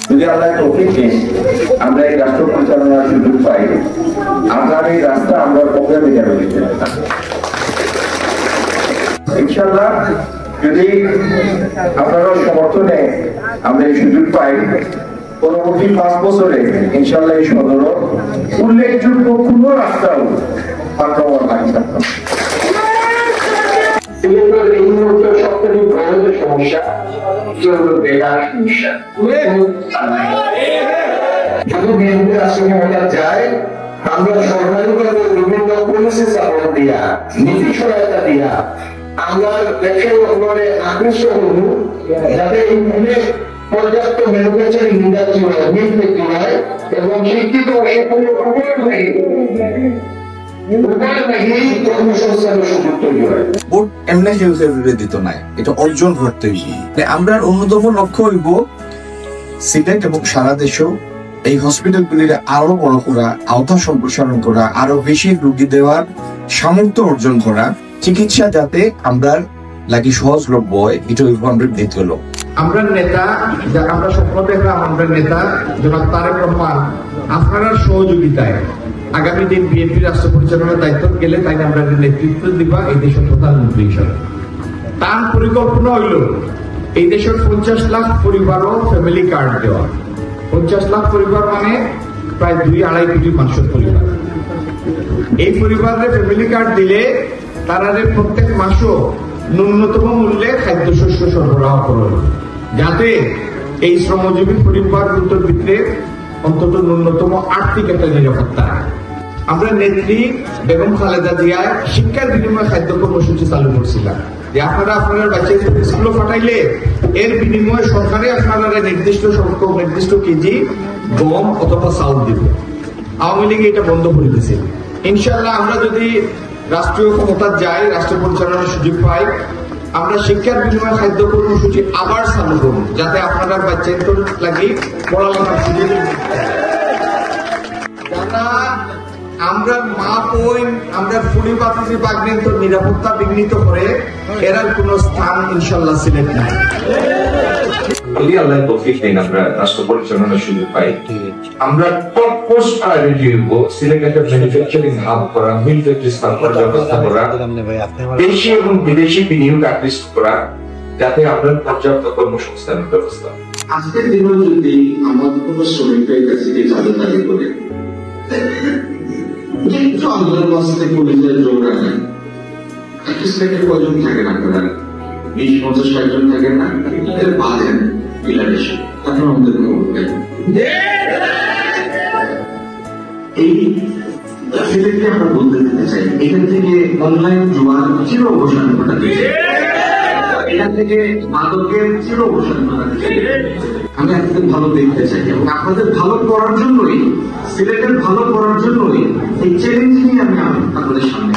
যদি আল্লাহ তৌফিক দেন আমরা এই রাষ্ট্র পরিচালনার সুযোগ পাই, আগামী রাস্তা আমরা প্রোগ্রামে যাবো ইনশাআল্লাহ। যদি আপনারা সমর্থনে আমরা এই সুযোগ পাই, পরবর্তী 5 বছরে ইনশাআল্লাহ এই সদর উল্লেখযোগ্য কোনো রাস্তাও পাকা হওয়ার বাকি থাকবে। সিলেটের এই মুহূর্তে সবথেকে বড় সমস্যা বেকার সমস্যা। যদি বিএনপি রাষ্ট্র ক্ষমতা যায়, আমরা সরকারিভাবে বিভিন্ন পলিসি সাপোর্ট দিয়া, নীতি সহায়তা দিয়া আমরা ব্যবসায়ী উপরে আকৃষ্ট হব, যাতে এই ভূমে পর্যাপ্ত ম্যানুফ্যাকচারিং ইন্ডাস্ট্রি হয়, মিল ফ্যাক্টরি হয় এবং শিক্ষিত অর্জন করতে আমরা অন্যতম লক্ষ্য হইব সিলেট এবং সারা দেশেও এই হসপিটাল গুলির আরো বড় করা, আওতা সম্প্রসারণ করা, আরো বেশি রোগী দেওয়ার সামর্থ্য অর্জন করা, চিকিৎসা যাতে আমরা লাগি সহজলভ্য হয়, এটা হইব আমরা দ্বিতীয় লক্ষ্য। আমরা নেতা, আমরা স্বপ্ন দেখলাম আমরা নেতা জনাব তারেক রহমান আপনার সহযোগিতায় আগামী দিন বিএনপি রাষ্ট্র পরিচালনার দায়িত্ব গেলে তাই আমরা নেতৃত্ব দিবা এই দেশের প্রধানমন্ত্রী হিসাবে। তার পরিকল্পনা হইল এই দেশের 50 লাখ পরিবারও ফ্যামিলি কার্ড দেওয়া। 50 লাখ পরিবার মানে প্রায় 2-2.5 কোটি মানুষের পরিবার। এই পরিবারের ফ্যামিলি কার্ড দিলে তারা প্রত্যেক মাসও ন্যূনতম মূল্যে খাদ্যশস্য সরবরাহ করবে, যাতে এই শ্রমজীবী পরিবারগুলোর ভিতরে অন্তত ন্যূনতম আর্থিক একটা নিরাপত্তা। আমরা নেত্রী বেগম খালেদা জিয়ায় শিক্ষার বিনিময়ে খাদ্য কর্মসূচি চালু করছিলাম, যে আপনারা আপনার বাচ্চাদের স্কুলে পাঠাইলে এর বিনিময়ে সরকারে আপনারা নির্দিষ্ট সংখ্যক নির্দিষ্ট কেজি গম অথবা চাউল দিবে। আওয়ামী লীগ এটা বন্ধ করে দিয়েছে। ইনশাআল্লাহ আমরা যদি রাষ্ট্রীয় ক্ষমতা যাই, রাষ্ট্র পরিচালনার সুযোগ পাই, আমরা শিক্ষার বিনিময়ে খাদ্য কর্মসূচি আবার চালু করব, যাতে আপনারা বাচ্চাদের লাগি পড়ালেখার সুযোগ যারা আমরা মা বোন আমরা ফুলি বাতিজি বাগনিত নিরাপত্তা বিঘ্নিত করে এরার কোন স্থান ইনশাআল্লাহ সিলেট নাই। যদি আল্লাহ তৌফিক দেন আমরা রাষ্ট্র পরিচালনার সুযোগ পাই, আমরা টপমোস্ট প্রায়োরিটি হইব সিলেটে ম্যানুফ্যাকচারিং হাব করা, মিল ফ্যাক্টরি স্থাপনের ব্যবস্থা করা, দেশি এবং বিদেশি বিনিয়োগ আকৃষ্ট করা, যাতে আমরা পর্যাপ্ত কর্মসংস্থানের ব্যবস্থা। আজকের দিনে যদি আমাদের কোন শ্রমিকের কাছে চাঁদা দাবি করে একটু আন্দোলন বাঁচতে পুলিশের জোর রাখেন, একটা সিলেটে কজন থাকেন আপনারা? 20-50-60 জন থাকেন না? এর বাঁধেন পিলারেশ, তারপর আমাদের এই সিলেটকে আমরা বলতে দিতে চাই, এখান থেকে অনলাইন জুয়ার চির অবসান ঘটাতে চাই, এখান থেকে মাদকের চির অবসান ঘটাতে চাই। আমি আপনাদের ভালো দেখতে চাই এবং আপনাদের ভালো করার জন্যই, সিলেটের ভালো করার জন্যই এই চ্যালেঞ্জ নিয়ে আমি আপনাদের সামনে